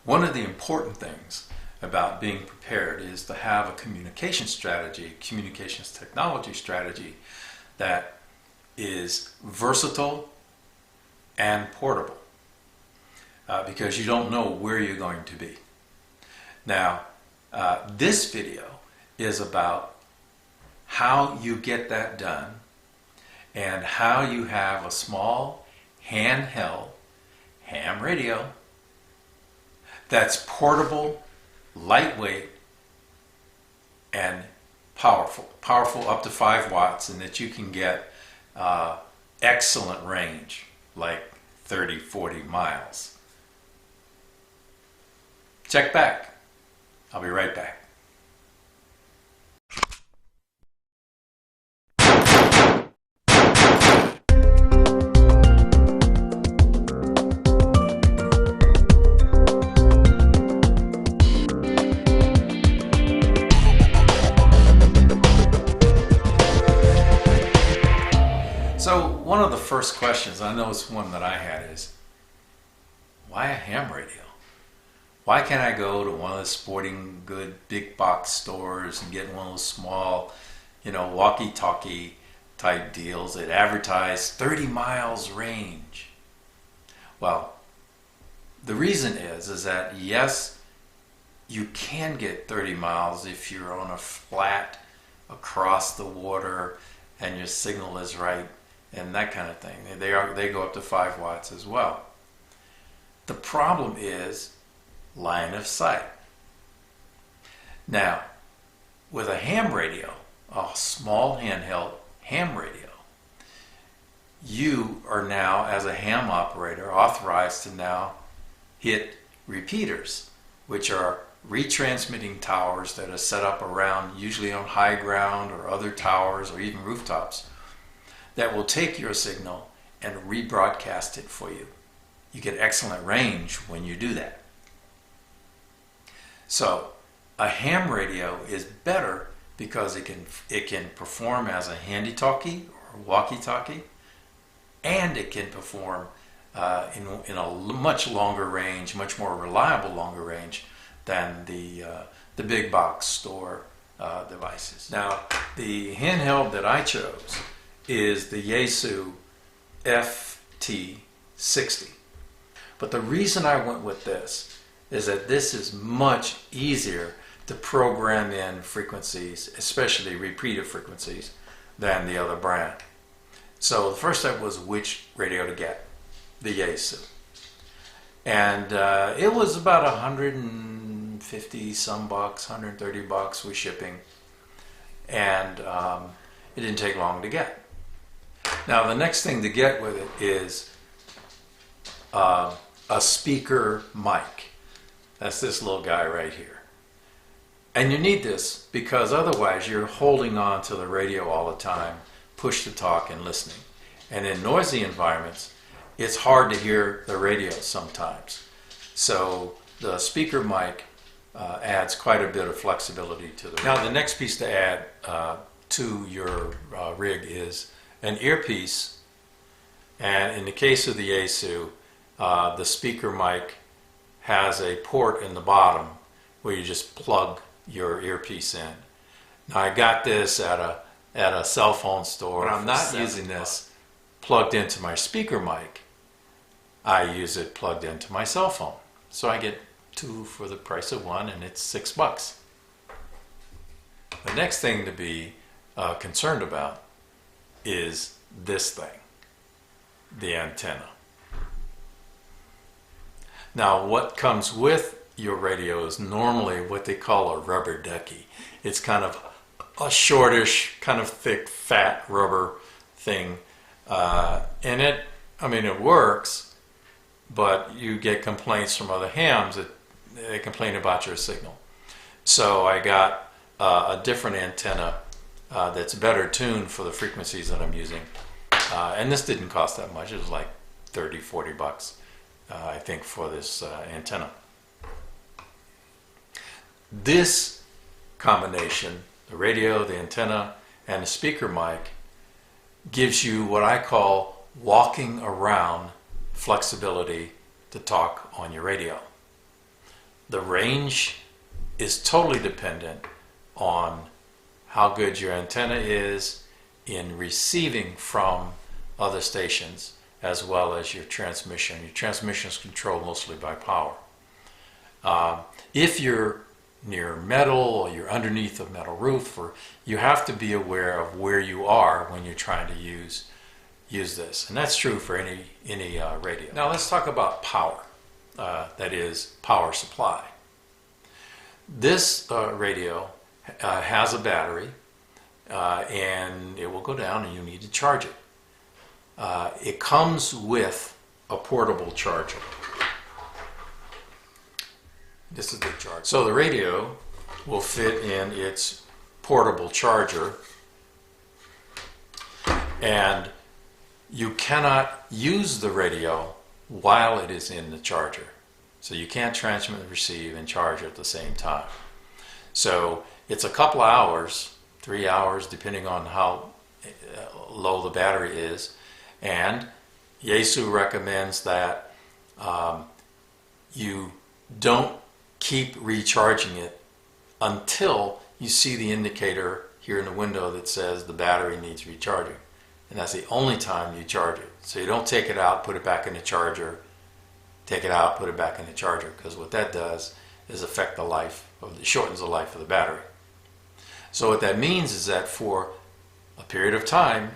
One of the important things about being prepared is to have a communication strategy, communications technology strategy that is versatile and portable, because you don't know where you're going to be. Now, this video is about how you get that done and how you have a small handheld ham radio that's portable, lightweight, and powerful up to 5 watts, and that you can get excellent range, like 30-40 miles. Check back. I'll be right back. So one of the first questions, I know it's one that I had, is why a ham radio? Why can't I go to one of the sporting good big box stores and get one of those small, walkie-talkie type deals that advertise 30 miles range? Well, the reason is that yes, you can get 30 miles if you're on a flat across the water and your signal is right and that kind of thing. They go up to 5 watts as well. The problem is line of sight. Now, with a ham radio, a small handheld ham radio, you are now, as a ham operator, authorized to now hit repeaters, which are retransmitting towers that are set up around, usually on high ground or other towers or even rooftops, that will take your signal and rebroadcast it for you. You get excellent range when you do that. So a ham radio is better because it can perform as a handy-talky or walkie-talkie, and it can perform in a much longer range, much more reliable longer range than the big box store devices. Now, the handheld that I chose is the Yaesu FT60. But the reason I went with this is that this is much easier to program in frequencies, especially repeater frequencies, than the other brand. So the first step was which radio to get, the Yaesu. And it was about 150 some bucks, 130 bucks with shipping. And it didn't take long to get. Now the next thing to get with it is a speaker mic. That's this little guy right here. And you need this because otherwise you're holding on to the radio all the time, push to talk and listening. And in noisy environments, it's hard to hear the radio sometimes. So the speaker mic adds quite a bit of flexibility to the radio. Now the next piece to add to your rig is an earpiece, and in the case of the Yaesu, the speaker mic has a port in the bottom where you just plug your earpiece in. Now I got this at a cell phone store. When I'm not using this plugged into my speaker mic, I use it plugged into my cell phone. So I get 2 for the price of 1, and it's $6. The next thing to be concerned about is this thing, the antenna. Now what comes with your radio is normally what they call a rubber ducky. It's kind of a shortish, kind of thick, fat rubber thing. And it works, but you get complaints from other hams that they complain about your signal. So I got a different antenna that's better tuned for the frequencies that I'm using. And this didn't cost that much. It was like 30-40 bucks, I think, for this antenna. This combination, the radio, the antenna, and the speaker mic, gives you what I call walking around flexibility to talk on your radio. The range is totally dependent on how good your antenna is in receiving from other stations, as well as your transmission. Your transmission is controlled mostly by power. If you're near metal or you're underneath a metal roof, or you have to be aware of where you are when you're trying to use this, and that's true for any radio. Now let's talk about power. That is power supply. This radio has a battery, and it will go down, and you need to charge it. It comes with a portable charger. This is the charger. So the radio will fit in its portable charger, and you cannot use the radio while it is in the charger. So you can't transmit, receive, and charge at the same time. So it's a couple of hours, 3 hours, depending on how low the battery is. And Yaesu recommends that you don't keep recharging it until you see the indicator here in the window that says the battery needs recharging. And that's the only time you charge it. So you don't take it out, put it back in the charger, take it out, put it back in the charger, because what that does is affect the life of the, shortens the life of the battery. So what that means is that for a period of time,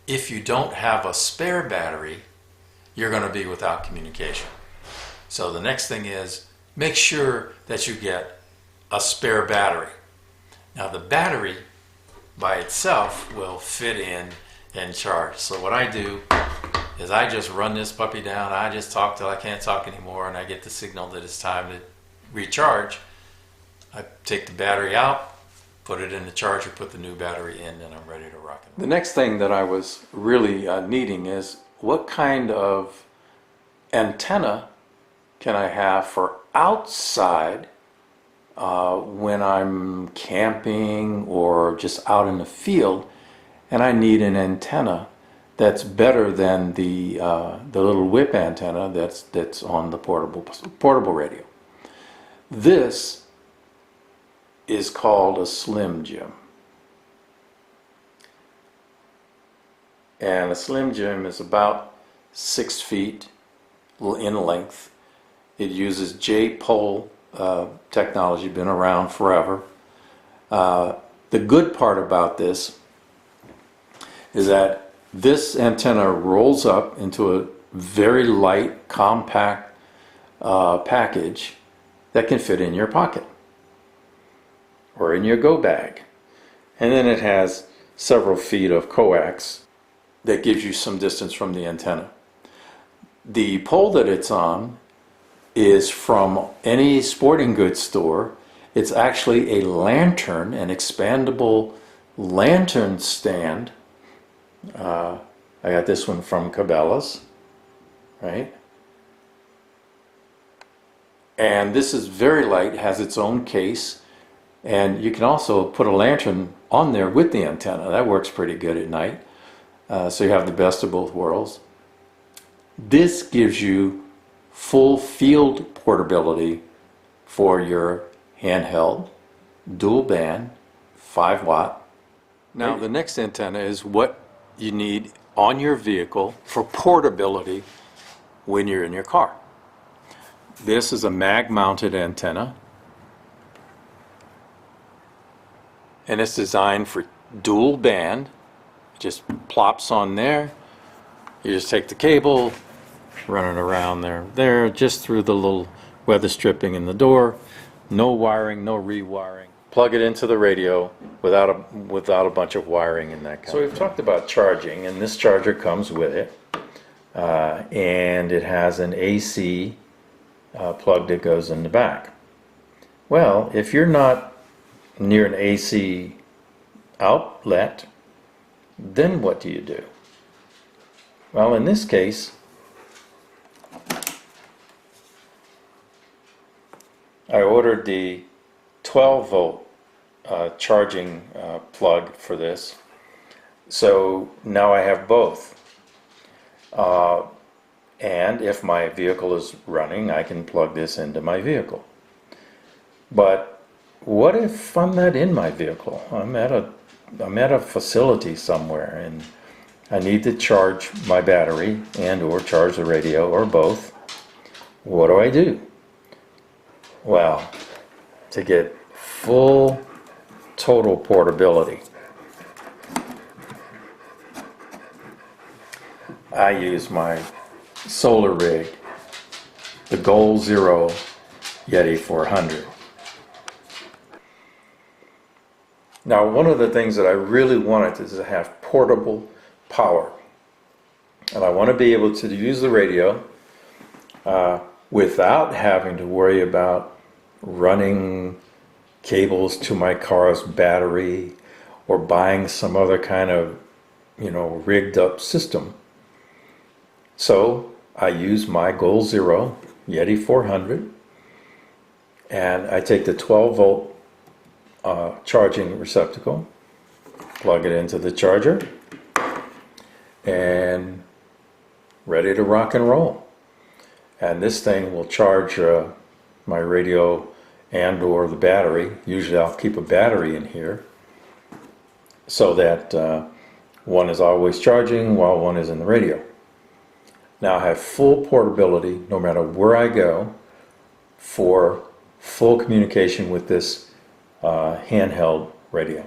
if you don't have a spare battery, you're going to be without communication. So the next thing is, make sure that you get a spare battery. Now the battery by itself will fit in and charge. So what I do is I just run this puppy down, I just talk till I can't talk anymore, and I get the signal that it's time to recharge. I take the battery out, put it in the charger, put the new battery in, and I'm ready to rock it. The next thing that I was really needing is, what kind of antenna can I have for outside when I'm camping or just out in the field, and I need an antenna that's better than the little whip antenna that's on the portable radio. This is called a Slim Jim. And a Slim Jim is about 6 feet in length. It uses J-pole technology, been around forever. The good part about this is that this antenna rolls up into a very light, compact package that can fit in your pocket or in your go bag. And then it has several feet of coax that gives you some distance from the antenna. The pole that it's on is from any sporting goods store. It's actually a lantern, an expandable lantern stand. I got this one from Cabela's, right? And this is very light, has its own case, and you can also put a lantern on there with the antenna. That works pretty good at night. So you have the best of both worlds. This gives you full field portability for your handheld, dual band, 5 watt. Now the next antenna is what you need on your vehicle for portability when you're in your car. This is a mag mounted antenna, and it's designed for dual band. It just plops on there. You just take the cable, run it around there, just through the little weather stripping in the door. No wiring, no rewiring. Plug it into the radio without a bunch of wiring and that kind of thing. So we've talked about charging, and this charger comes with it, and it has an AC plug that goes in the back. Well, if you're not near an AC outlet, then what do you do? Well, in this case, I ordered the 12 volt charging plug for this, so now I have both. And if my vehicle is running, I can plug this into my vehicle. But what if I'm not in my vehicle? I'm at a facility somewhere and I need to charge my battery and or charge the radio or both. What do I do? Well, to get full total portability, I use my solar rig, the GoalZero Yeti 400. Now, one of the things that I really wanted is to have portable power. And I want to be able to use the radio without having to worry about running cables to my car's battery or buying some other kind of, rigged up system. So I use my GoalZero Yeti 400 and I take the 12 volt charging receptacle, plug it into the charger, and ready to rock and roll. And this thing will charge my radio and or the battery. Usually I'll keep a battery in here so that one is always charging while one is in the radio. Now I have full portability no matter where I go for full communication with this handheld radio.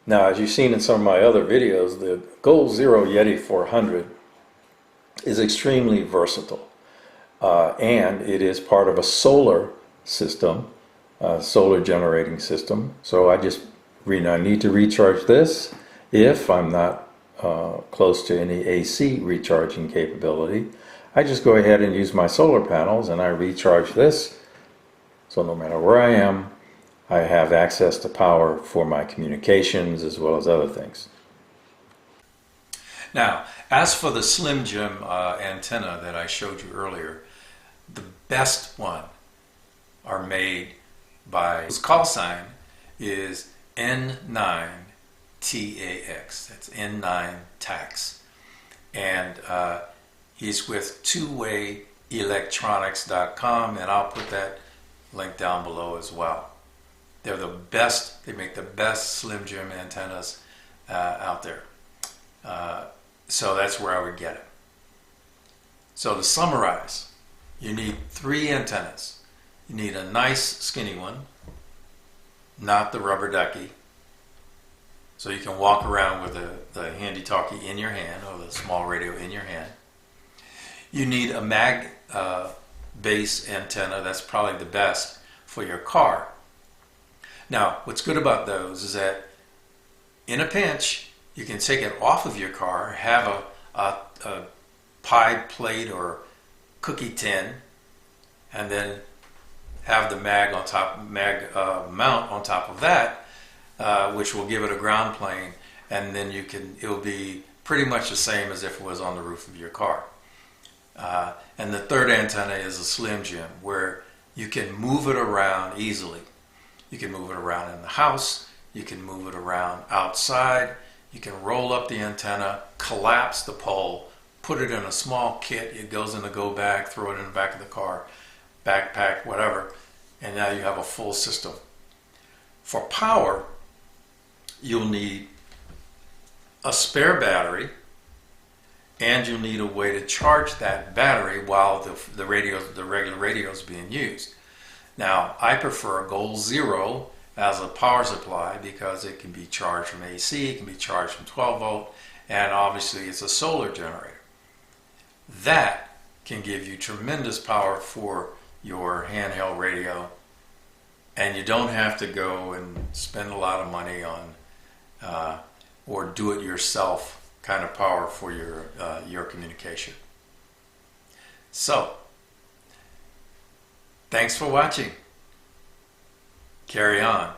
Now, as you've seen in some of my other videos, the GoalZero Yeti 400 is extremely versatile, and it is part of a solar system, solar generating system. So I need to recharge this if I'm not close to any AC recharging capability. I just go ahead and use my solar panels and I recharge this. So no matter where I am, I have access to power for my communications as well as other things. Now, as for the Slim Jim antenna that I showed you earlier, the best one are made by, his call sign is N9TAX. That's N9 tax. And he's with twoway-electronics.com, and I'll put that link down below as well. They're the best, they make the best Slim Jim antennas out there. So that's where I would get it. So to summarize, you need 3 antennas. You need a nice skinny one, not the rubber ducky, so you can walk around with the handy-talky in your hand or the small radio in your hand. You need a mag base antenna. That's probably the best for your car. Now, what's good about those is that in a pinch, you can take it off of your car, have a pie plate or cookie tin, and then have the mag on top, mount on top of that, which will give it a ground plane, and then it'll be pretty much the same as if it was on the roof of your car. And the third antenna is a Slim Jim, where you can move it around easily. You can move it around in the house, you can move it around outside, you can roll up the antenna, collapse the pole, put it in a small kit, it goes in the go bag, throw it in the back of the car, backpack, whatever, and now you have a full system. For power, you'll need a spare battery, and you'll need a way to charge that battery while the regular radio is being used. Now, I prefer GoalZero as a power supply because it can be charged from AC, it can be charged from 12 volt, and obviously it's a solar generator. That can give you tremendous power for your handheld radio, and you don't have to go and spend a lot of money on or do it yourself kind of power for your communication. So, thanks for watching. Carry on.